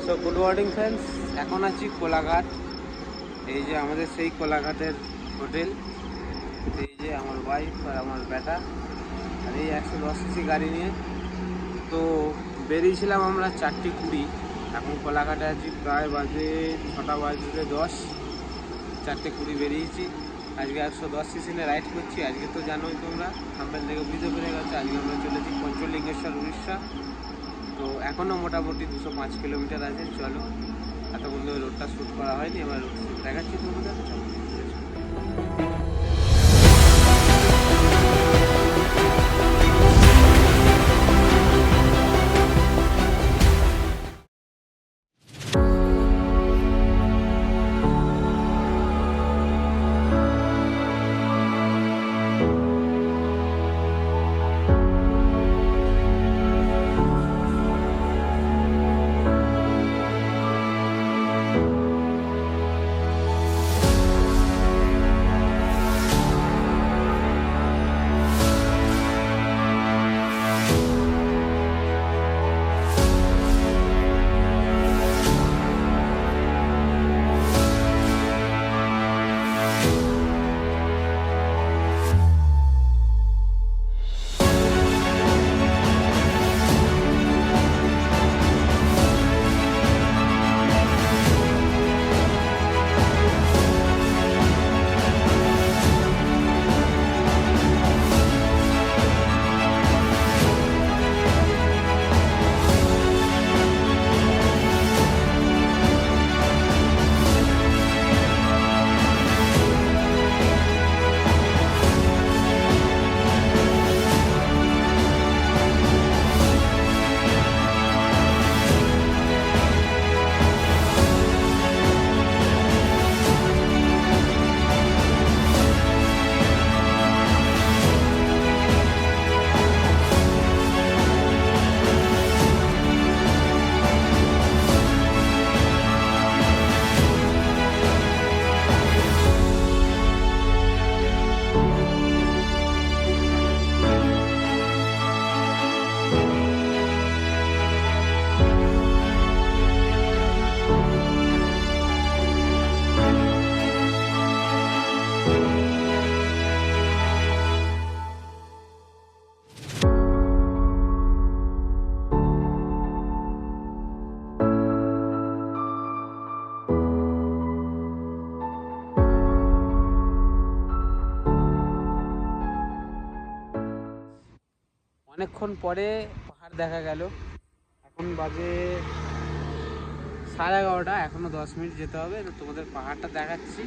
So good morning friends, এখন আছি কোলাঘাট। এই যে আমাদের সেই কোলাঘাটের হোটেল। এই যে আমার ওয়াইফ আর আমার বেটা, আর এই 110 গাড়ি নিয়ে তো বেরিয়েছিলাম আমরা 4:20। এখন কোলাঘাটে আছি, প্রায় বাজে 6টা বাজে 10। 4:20 বেরিয়েছি। আজকে 110 নিয়ে রাইড করছি। আজকে তো জানোই তোমরা, থাম্বনেল থেকে বুঝতে পেরে গেছে, আজকে আমরা চলেছি পঞ্চলিঙ্গেশ্বর, উড়িষ্যা। তো এখনও মোটামুটি 205 কিলোমিটার আছে। চলো, এতক্ষণ ধরে রোডটা শ্যুট করা হয়নি, আমার রোড শ্যুট দেখাচ্ছি তোমাদের। অনেকক্ষণ পরে পাহাড় দেখা গেল। এখন বাজে 11:30, এখনো 10 মিনিট যেতে হবে। তোমাদের পাহাড়টা দেখাচ্ছি।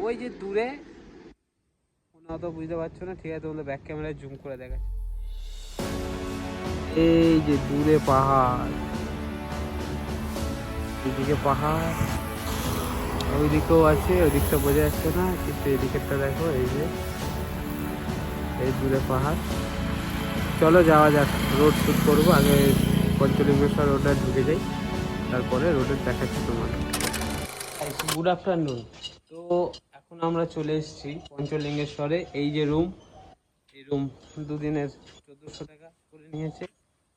ওই যে দূরে, মনে হয়তো বুঝতে পারছো না, ঠিক আছে, তোমাদের ব্যাক ক্যামেরায় জুম করে দেখাচ্ছি। এই যে দূরে পাহাড়, এদিকে পাহাড়, ওই দিকেও আছে, ওই দিকটা বোঝা যাচ্ছে না, কিন্তু এদিকেরটা দেখো। এই যে এই দূরে পাহাড়। চলো যাওয়া যাক, রোড শ্যুট করবো। আগে পঞ্চলিঙ্গেশ্বর রোডে ঢুকে যাই, তারপরে রোডে দেখাচ্ছি তোমাদের। Good afternoon. তো এখন আমরা চলে এসেছি পঞ্চলিঙ্গেশ্বরে। এই যে রুম, এই রুম দুদিনের 1400 টাকা করে নিয়েছে।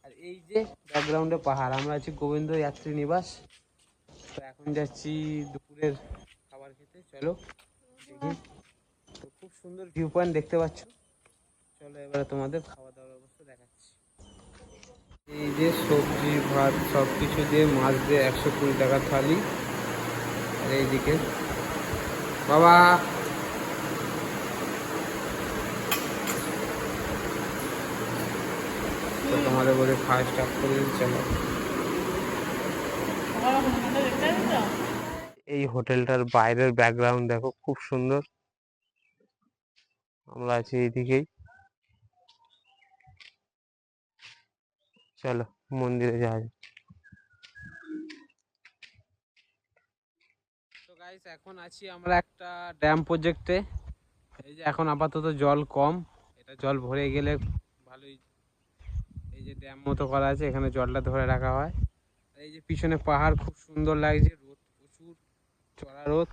আর এই যে ব্যাকগ্রাউন্ডে পাহাড়। আমরা আছি গোবিন্দ যাত্রী নিবাস। তো এখন যাচ্ছি দুপুরের খাবার খেতে। চলো দেখি। তো খুব সুন্দর ভিউ পয়েন্ট দেখতে পাচ্ছ। চলো এবারে তোমাদের খাওয়া দাওয়ার অবস্থা দেখাচ্ছি। এই যে সবজি ভাত সব কিছু দিয়ে, মাছ দিয়ে 120 টাকা থালি। আর এইদিকে বাবা, তো তোমাদের বলে খাওয়া স্টার্ট করে দিন। চলো, এই হোটেলটার বাইরের ব্যাকগ্রাউন্ড দেখো, খুব সুন্দর। আমরা আছি এইদিকেই। চলো মন্দিরে যাওয়া যাক। তো গাইস, এখন আছি আমরা একটা ড্যাম প্রজেক্টে। এই যে এখন আপাতত জল কম, এটা জল ভরে গেলে ভালোই। এই যে ড্যাম মতো করা আছে, এখানে জলটা ধরে রাখা হয়। এই যে পিছনে পাহাড়, খুব সুন্দর লাগছে, রোদ প্রচুর, চড়া রোদ।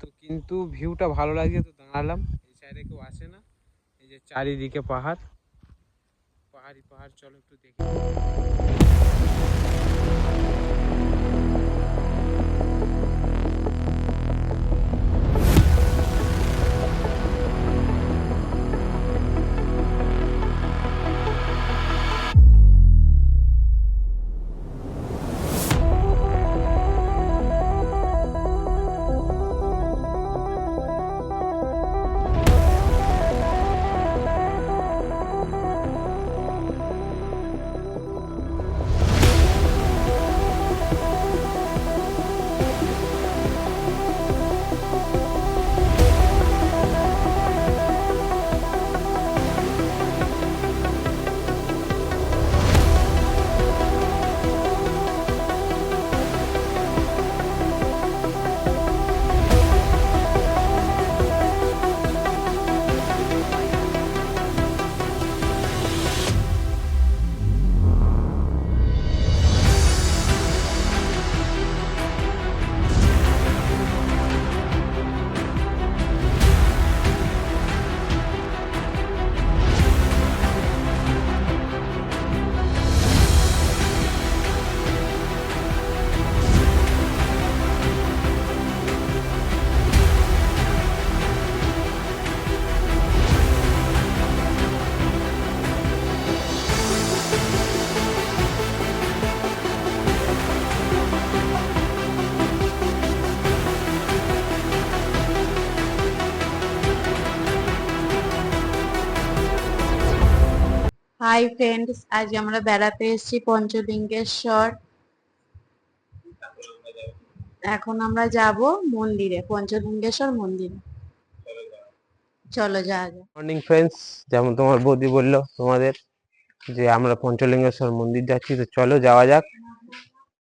তো কিন্তু ভিউটা ভালো লাগছে, তো দাঁড়ালাম। এই সাইডে কেউ আসে না। এই যে চারিদিকে পাহাড়, পাহাড়ি পাহাড়। চলো একটু দেখি। হাই ফ্রেন্ডস, আজ আমরা বেড়াতে এসেছি পঞ্চলিঙ্গেশ্বর। এখন আমরা যাব মন্দিরে, পঞ্চলিঙ্গেশ্বর মন্দিরে। চলো যাওয়া যাক। মর্নিং ফ্রেন্ডস, যেমন তোমার বৌদি বললো তোমাদের যে আমরা পঞ্চলিঙ্গেশ্বর মন্দির যাচ্ছি, তো চলো যাওয়া যাক।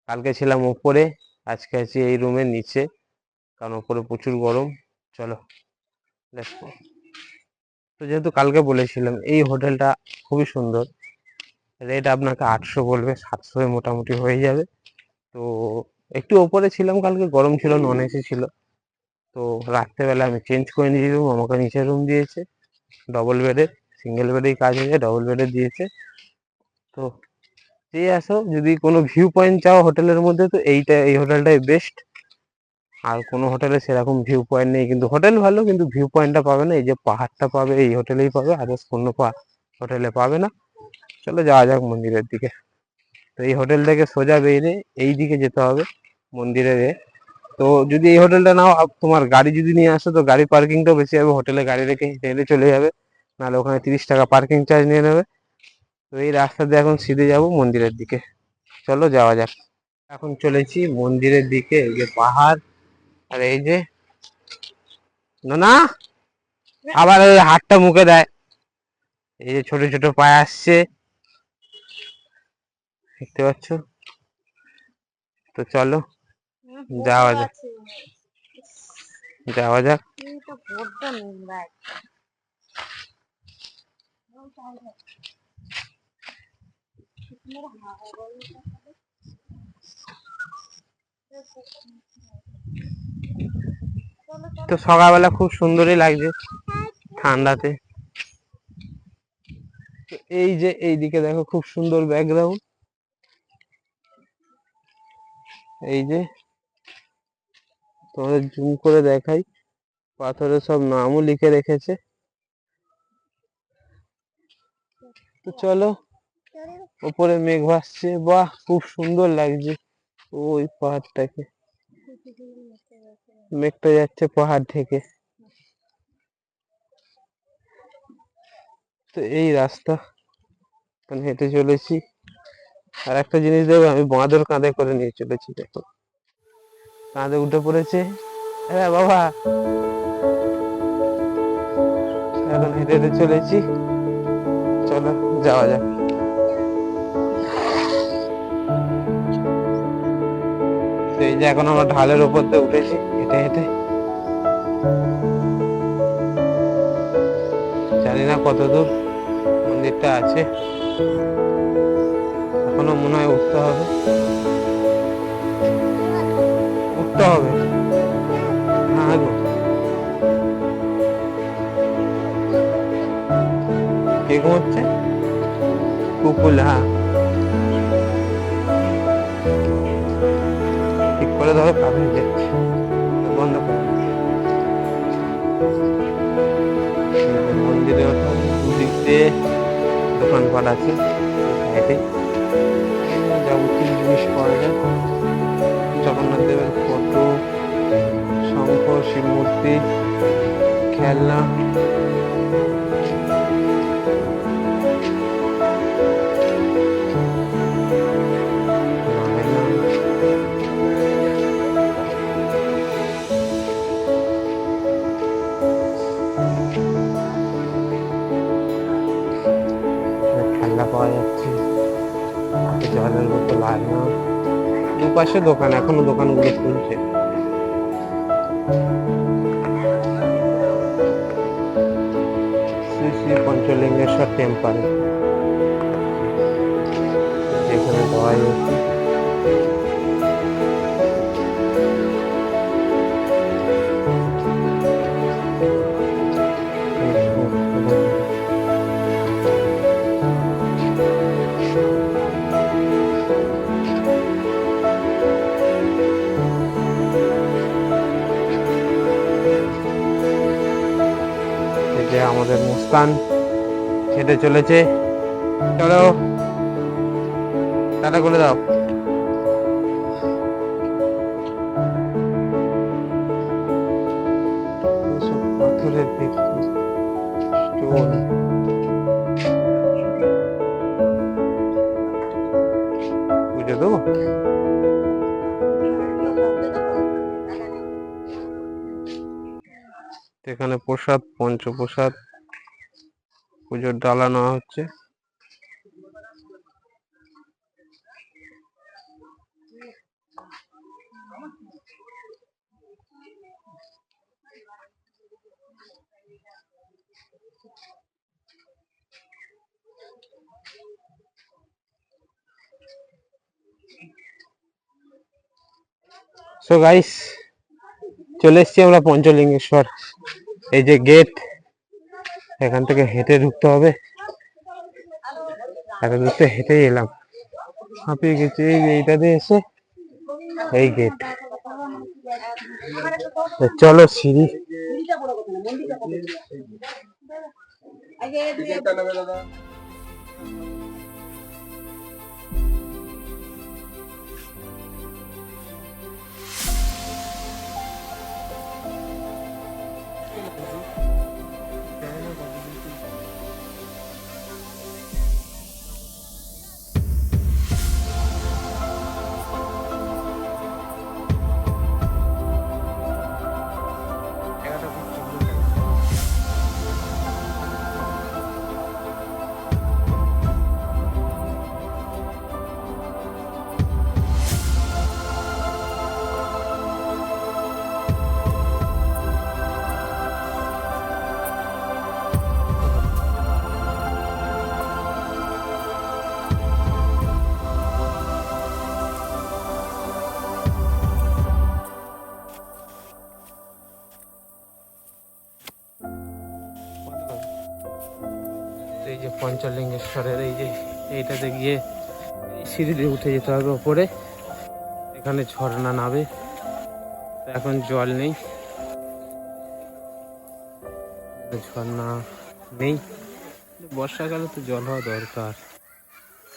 কালকে ছিলাম উপরে, আজকে আছি এই রুমের নিচে, কারণ উপরে প্রচুর গরম। চলো let's go। তো যেহেতু কালকে বলেছিলাম, এই হোটেলটা খুবই সুন্দর। রেট আপনাকে 800 বলবে, 700 মোটামুটি হয়ে যাবে। তো একটু ওপরে ছিলাম, কালকে গরম ছিল, নন এসি ছিল। তো রাত্রেবেলা আমি চেঞ্জ করে নিয়ে রুম, আমাকে নিচের রুম দিয়েছে ডবল বেডের। সিঙ্গেল বেডেই কাজ হয়েছে, ডবল বেডের দিয়েছে। তো যে আসো, যদি কোনো ভিউ পয়েন্ট চাও হোটেলের মধ্যে, তো এই হোটেলটাই বেস্ট। আর কোনো হোটেলে সেরকম ভিউ পয়েন্ট নেই, কিন্তু হোটেল ভালো, কিন্তু ভিউ পয়েন্টটা পাবে না। এই যে পাহাড়টা পাবে এই হোটেলেই পাবে, আদার্স কোনো হোটেলে পাবে না। চলো যাওয়া যাক মন্দিরের দিকে। তো এই হোটেল থেকে সোজা বেরিয়ে এই দিকে যেতে হবে মন্দিরের। তো যদি এই হোটেলটা নাও, তোমার গাড়ি যদি নিয়ে আসো, তো গাড়ি পার্কিংটাও বেশি হবে। হোটেলে গাড়ি রেখে হেঁটে হেঁটে চলে যাবে, নাহলে ওখানে 30 টাকা পার্কিং চার্জ নিয়ে নেবে। তো এই রাস্তা দিয়ে এখন সিধে যাব মন্দিরের দিকে। চলো যাওয়া যাক। এখন চলেছি মন্দিরের দিকে। এই যে পাহাড়, আর এই যে না, আবার ওই হাতটা মুখে দেয়। এই যে ছোট ছোট পায়ে আসছে, দেখতে পাচ্ছ? তো চলো যাওয়া যাক, যাওয়া যাক। তো সকালবেলা খুব সুন্দরই লাগছে ঠান্ডাতে। এই যে এইদিকে দেখো, খুব সুন্দর ব্যাকগ্রাউন্ড। এই যে তোমাদের জুম করে দেখাই, পাথরে সব নামও লিখে রেখেছে। তো চলো, উপরে মেঘ ভাসছে, বাহ খুব সুন্দর লাগছে। ওই পাহাড়টাকে, মেঘটা যাচ্ছে পাহাড় থেকে। তো এই রাস্তা হেঁটে চলেছি। আর একটা জিনিস দেখো, আমি বাঁদর কাঁধে করে নিয়ে চলেছি, দেখো কাঁধে উঠে পড়েছে। হ্যাঁ বাবা, এখন হেঁটে হেঁটে চলেছি। চলো যাওয়া যাক। এই যে এখন আমরা ঢালের উপর দিয়ে উঠেছি হেঁটে হেঁটে। জানি না কত দূর মন্দিরটা আছে, এখনো মনে হয় উঠতে হবে, উঠতে হবে। হ্যাঁ গো, কে ঘুমোচ্ছে? কুকুল, হ্যাঁ ঠিক করে ধরো, কাজ হয়ে যাচ্ছে, বন্ধ করে। মন্দিরে ওঠা, দুদিক দিয়ে দোকানপাট আছে, সাইডে যাবতীয় জিনিস পাওয়া যায়। জগন্নাথ দেবের ফটো, শঙ্খ, শিব মূর্তি, খেলনা। খেলনা পাওয়া যাচ্ছে, জলের বোতল, আয়না। দুপাশে দোকান, এখনো দোকানগুলো খুলছে। শ্রী শ্রী পঞ্চলিঙ্গেশ্বর টেম্পল, যেখানে দেওয়া যাচ্ছে। যে আমাদের মুস্কান হেঁটে চলেছে। চলো টাটা করে দাও। পাথরের ভিত্তি, স্টোন। পুজো দেবো। এখানে প্রসাদ, পঞ্চপ্রসাদ, পুজোর ডালা নেওয়া হচ্ছে। সো গাইস, চলে এসছি আমরা পঞ্চলিঙ্গেশ্বর। এই যে গেট, এখান থেকে হেঁটে ঢুকতে হবে। এত দূর তো হেঁটেই এলাম, হাঁপিয়ে গেছি। এইটা দিয়ে এসে এই গেট, চলো সিঁড়ি। এই যে পঞ্চলিঙ্গেশ্বরের এই যে এইটাতে গিয়ে সিঁড়ি দিয়ে উঠে যেতে হবে ওপরে। এখানে ঝর্ণা নাবে, এখন জল নেই, ঝর্ণা নেই। বর্ষাকালে তো জল হওয়া দরকার।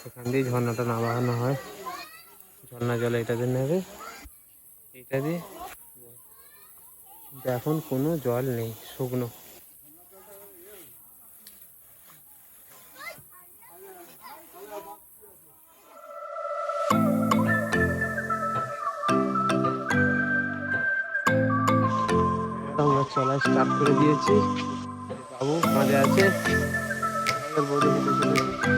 এখান দিয়ে ঝর্ণাটা নামানো হয়, ঝর্ণা জল এটাতে নেবে, এইটা দিয়ে। এখন কোনো জল নেই, শুকনো। আমরা চলা স্টার্ট করে দিয়েছি। বাবু কাঁধে আছে, আমাদের বৌদি হেঁটে চলেছে।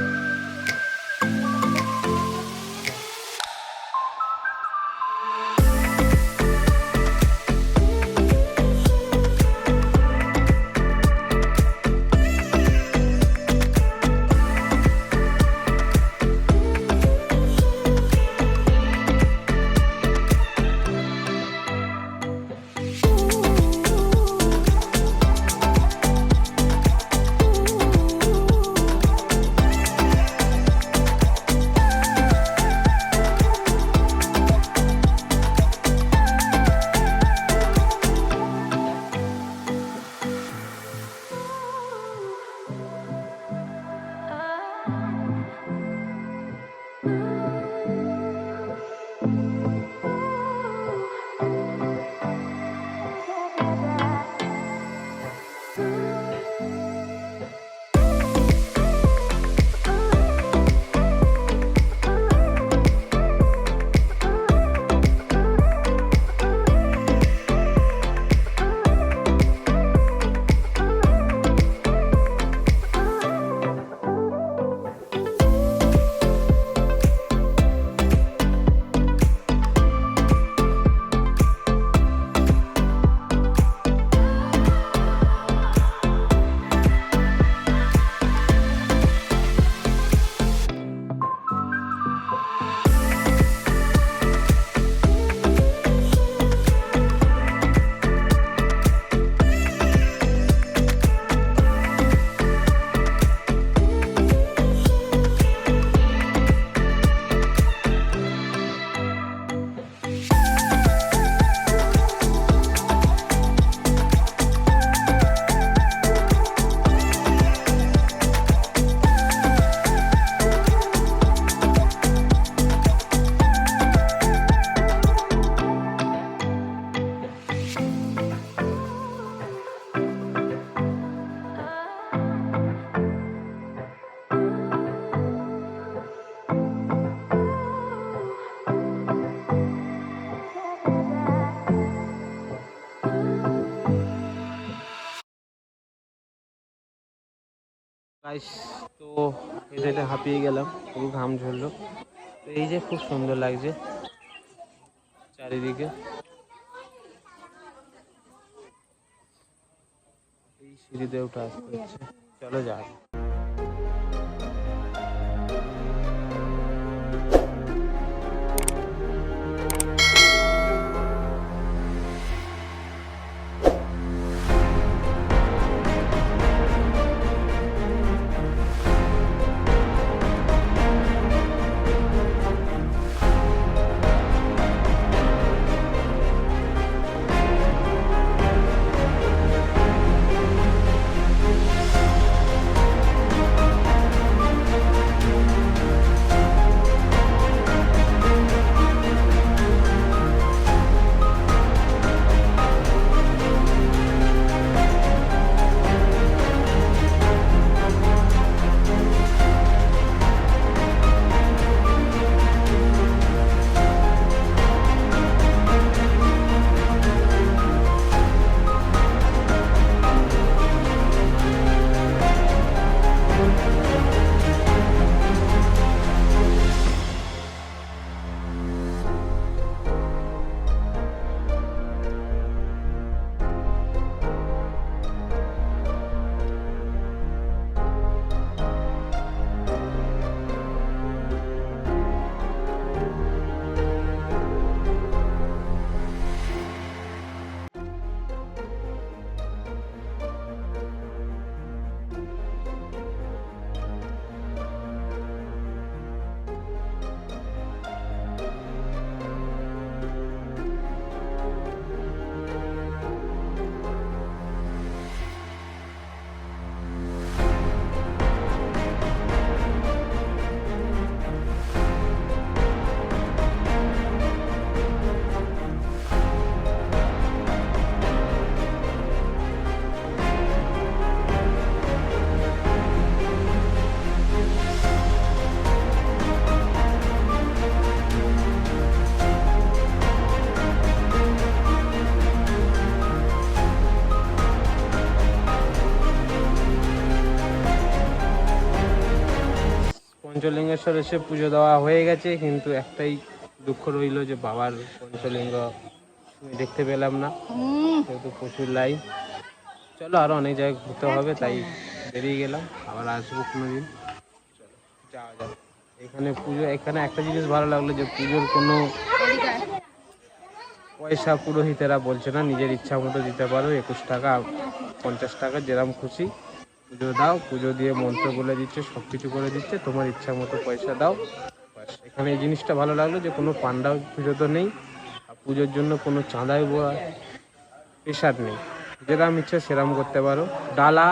গাইস তো হেঁটে হাঁপিয়ে গেলাম, পুরো ঘাম ঝরলো। তো এই যে খুব সুন্দর লাগছে চারিদিকে, এই সিঁড়িতে উঠে আসতে হচ্ছে। চলো যাই। পঞ্চলিঙ্গেশ্বর এসে পুজো দেওয়া হয়ে গেছে, কিন্তু একটাই দুঃখ রইল যে বাবার পঞ্চলিঙ্গ আমি দেখতে পেলাম না, যেহেতু প্রচুর লাইন। চলো আরো অনেক জায়গায় ঘুরতে হবে, তাই বেরিয়ে গেলাম, আবার আসবো কোনোদিন। চলো যাওয়া যাক। এখানে পুজো, এখানে একটা জিনিস ভালো লাগলো যে পুজোর কোনো পয়সা পুরোহিতেরা বলছে না, নিজের ইচ্ছা মতো দিতে পারো। 21 টাকা 50 টাকা যেরকম খুশি পুজো দাও, পুজো দিয়ে মন্ত্র বলে দিচ্ছে, সব কিছু করে দিচ্ছে, তোমার ইচ্ছা মতো পয়সা দাও। এখানে এই জিনিসটা ভালো লাগলো যে কোনো পান্ডা পুজো তো নেই, আর পুজোর জন্য কোনো চাঁদাই প্রেশার নেই, যেরকম ইচ্ছা সেরকম করতে পারো। ডালা,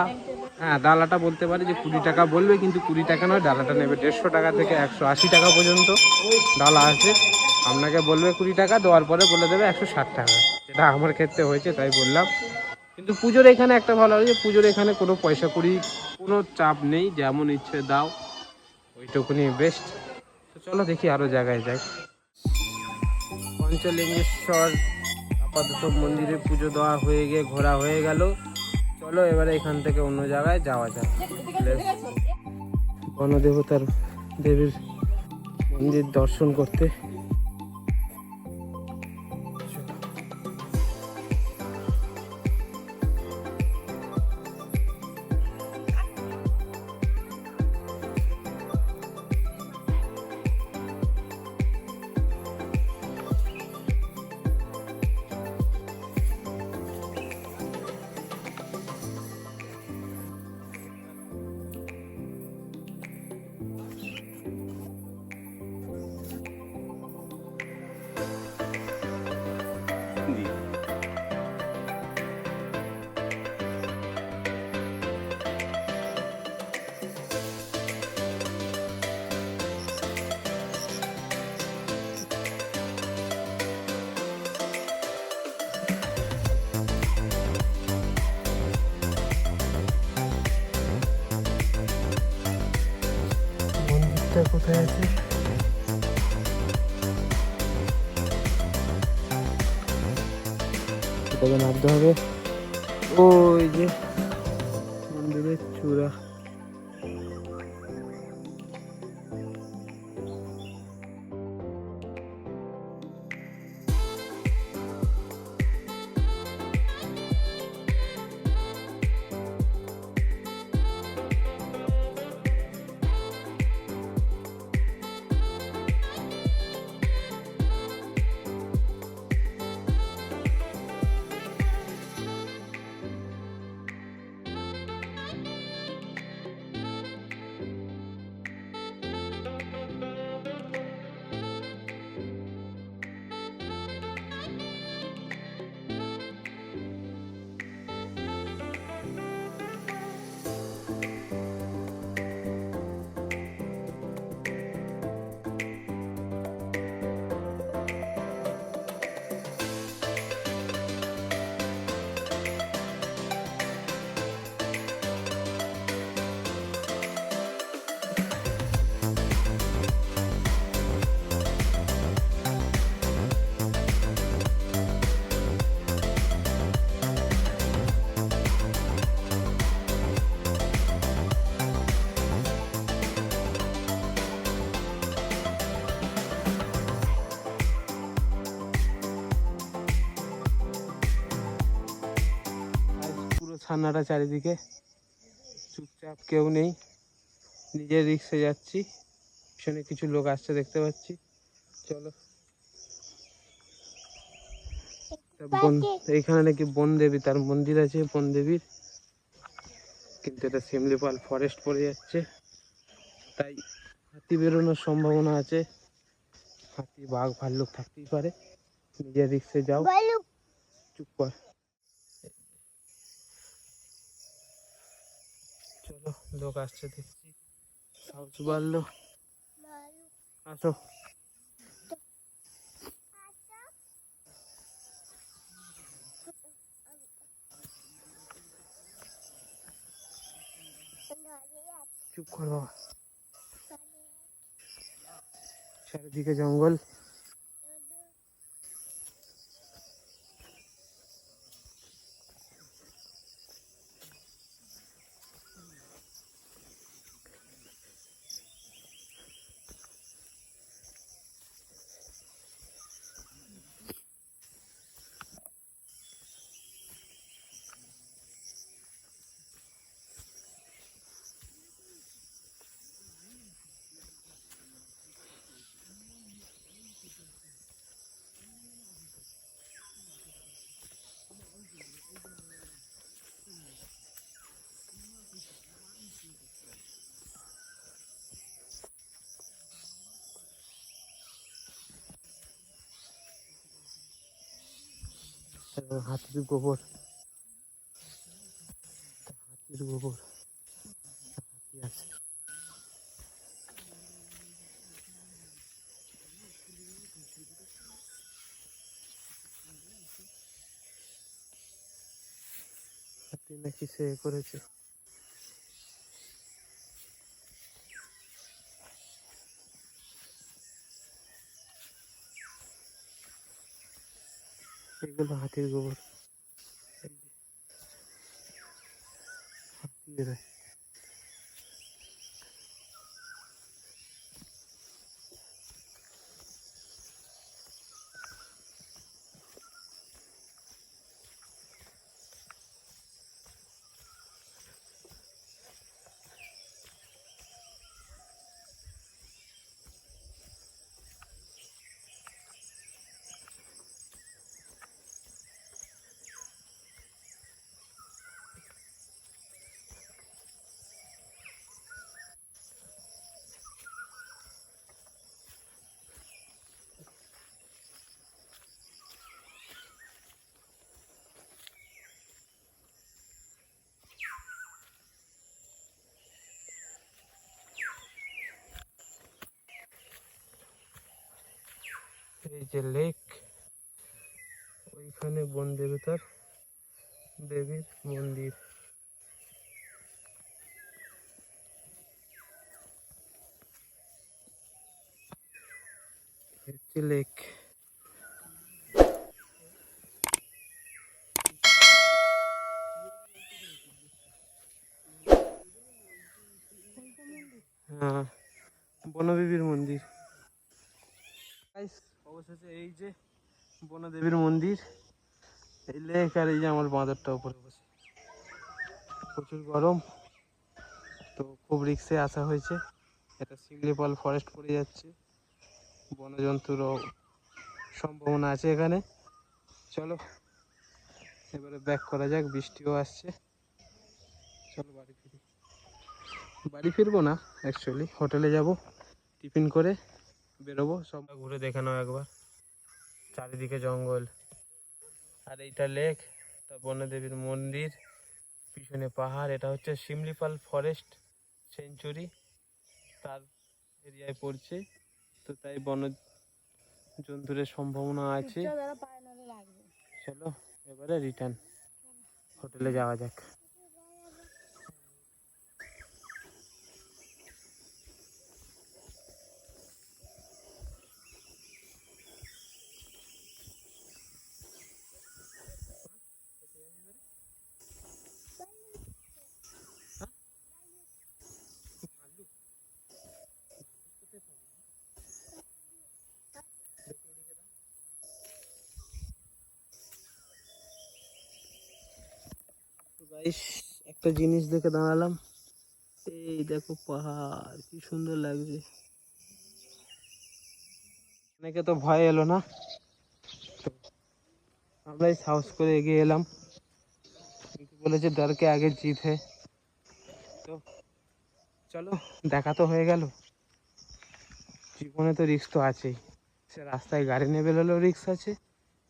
হ্যাঁ ডালাটা বলতে পারে যে 20 টাকা বলবে, কিন্তু 20 টাকা নয়, ডালাটা নেবে 150 টাকা থেকে 180 টাকা পর্যন্ত ডালা আছে। আপনাকে বলবে 20 টাকা, দেওয়ার পরে বলে দেবে 160 টাকা, যেটা আমার ক্ষেত্রে হয়েছে তাই বললাম। কিন্তু পুজোর এখানে একটা ভালো লাগে যে পুজোর এখানে কোনো পয়সা করি কোনো চাপ নেই, যেমন ইচ্ছে দাও, ওইটুকুনি বেস্ট। তো চলো দেখি আরও জায়গায় যাই। পঞ্চলিঙ্গেশ্বর আপাতত মন্দিরে পুজো দেওয়া হয়ে গিয়ে ঘোরা হয়ে গেল। চলো এবারে এখান থেকে অন্য জায়গায় যাওয়া যাক, বনদেবতার দেবীর মন্দির দর্শন করতে। মন্দিরটা কোথায় আছে? এটাকে নামতে হবে, ওই যে মন্দিরের চূড়া। সান্নাটা চারিদিকে, চুপচাপ, কেউ নেই, নিজের রিক্সে যাচ্ছি। পিছনে কিছু লোক আসছে দেখতে পাচ্ছি। চলো। এইখানে নাকি বন দেবী, তার মন্দির আছে বন দেবীর, কিন্তু এটা শিমলিপাল ফরেস্ট পড়ে যাচ্ছে, তাই হাতি বেরোনোর সম্ভাবনা আছে। হাতি, বাঘ, ভাল্লুক থাকতেই পারে। নিজের রিক্সে যাও। চুপ কর। চলো, লোক আসছে দেখছি, সাহস বাড়লো। আসো। চুপ কর বাবা। চারিদিকে জঙ্গল। হাতির গোবর, হাতির গোবর, হাতি আছে। হাতি নাকি সে করেছে। এগুলো হাতির গোবর। এই যে হাতি বেরোয়। এই যে লেক, ওইখানে বন দেবতার দেবীর মন্দির। হচ্ছে লেক। হ্যাঁ, বনদেবীর মন্দির। অবশেষে এই যে বনদেবীর মন্দির, এই লেক, আর এই যে আমার বাঁদরটা উপরে বসে। প্রচুর গরম, তো খুব রিক্সে আসা হয়েছে। এটা শিমলিপাল ফরেস্ট পড়ে যাচ্ছে, বনজন্তুরও সম্ভাবনা আছে এখানে। চলো এবারে ব্যাক করা যাক, বৃষ্টিও আসছে। চলো বাড়ি ফিরি। বাড়ি ফিরবো না, অ্যাকচুয়ালি হোটেলে যাব, টিফিন করে বেরোবো। সব ঘুরে দেখে নাও একবার, চারিদিকে জঙ্গল, আর এইটা লেক, তা বনদেবীর মন্দির, পিছনে পাহাড়। এটা হচ্ছে শিমলিপাল ফরেস্ট সেঞ্চুরি, তার এরিয়ায় পড়ছে, তো তাই বন জন্তুরের সম্ভাবনা আছে। চলো এবারে রিটার্ন, হোটেলে যাওয়া যাক। গাইস একটা জিনিস দেখে দাঁড়ালাম, এই দেখো পাহাড় কি সুন্দর লাগছে। অনেকে তো ভয় এলো না, আমরাই সাহস করে এগিয়ে এলাম, কিন্তু বলেছে ডর কে আগে জিত है। তো চলো, দেখা তো হয়ে গেল। জীবনে তো রিস্ক তো আছেই, সে রাস্তায় গাড়ি নিয়ে বেরোলেও রিস্ক আছে,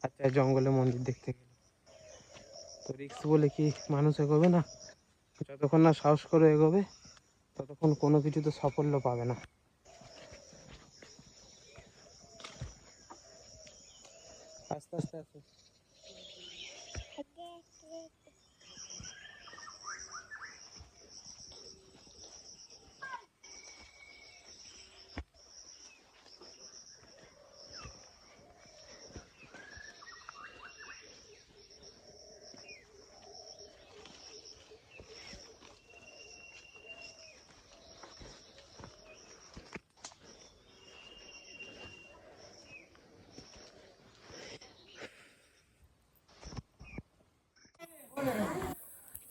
আচ্ছা জঙ্গলে মন্দির দেখতে গেলে তো রিস্ক বলে কি মানুষ এগোবে না? যতক্ষণ না সাহস করে এগোবে ততক্ষণ কোনো কিছু তো সাফল্য পাবে না। আস্তে আস্তে আসো।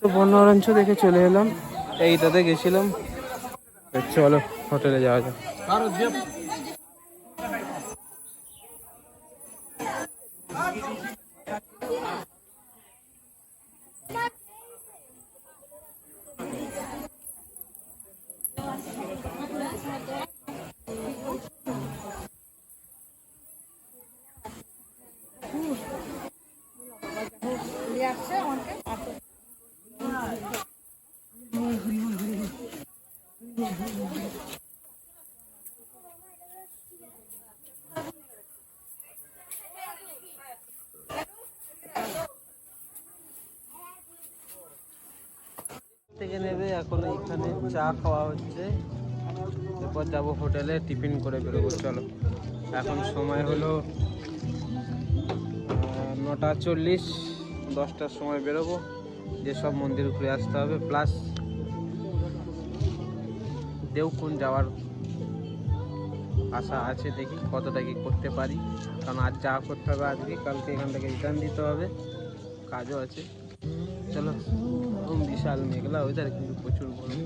তো বন্যরাঞ্চ দেখে চলে এলাম, এইটাতে গেছিলাম। তো চলো হোটেলে যাওয়া যাক। থেকে নেবে, এখন এইখানে চা খাওয়া হচ্ছে, এরপর যাবো হোটেলে টিফিন করে বেরোবো। চলো, এখন সময় হলো 9:40, 10টার সময় বেরোবো, যেসব মন্দির ঘুরে আসতে হবে, প্লাস দেওকুন্ড যাওয়ার আশা আছে, দেখি কতটা কি করতে পারি, কারণ আজ যা করতে হবে আজকে, কালকে এখান থেকে রিটার্ন দিতে হবে, কাজও আছে। চলো, বিশাল মেঘলা ওয়েদার, কিন্তু প্রচুর গরম।